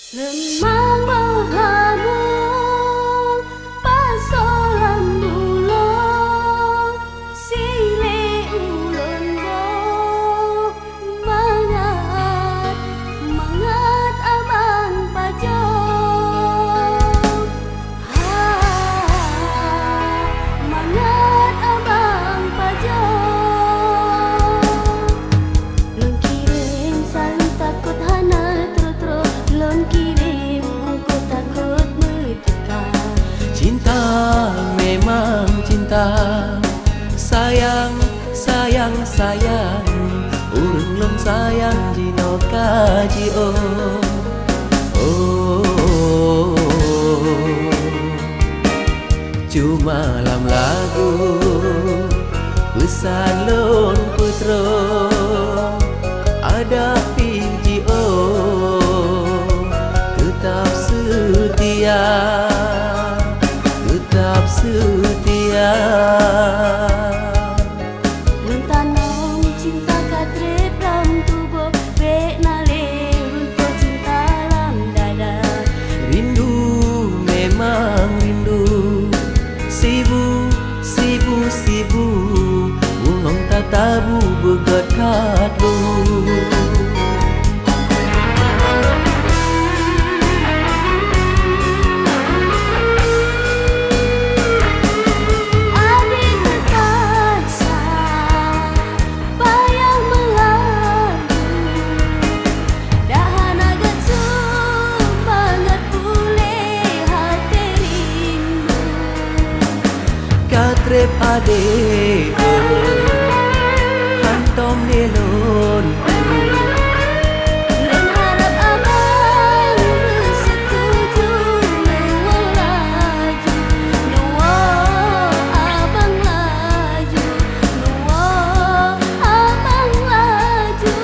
Lemang menghamu pasolam bulong sile ulun bo mangat mangat abang pajo mangat abang pajo lon kirim san takut hana tro lon kirim aku takut metika. Cinta memang cinta, sayang sayang sayang, urung lom sayang jino kaji oh. Cuma lam lagu pesan lon putro ada piji tetap setia, tetap setia. Lon tanong cinta katre pram tubo be nale runto cinta lam dada. Rindu memang rindu, sibu sibu sibu, ulong tatabu begetat dulu. Trep ade hantom nelon Lon harap abang setuju lewat laju nuwo abang laju nuwo abang laju.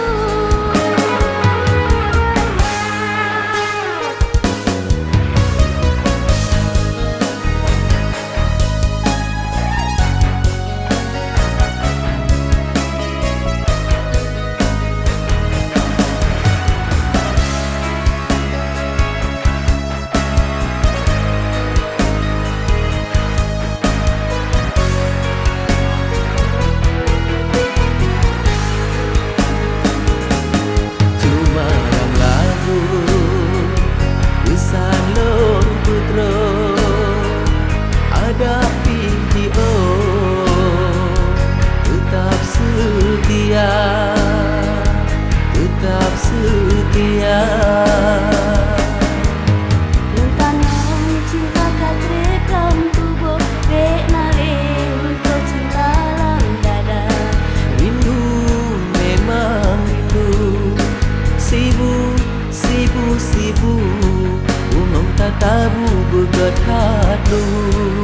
Tetap setia. Lon tanong cinta katre pram tubo be nale runto cinta lam dada. Rindu memang rindu, sibu sibu sibu, ulong tatabu begetat dulu.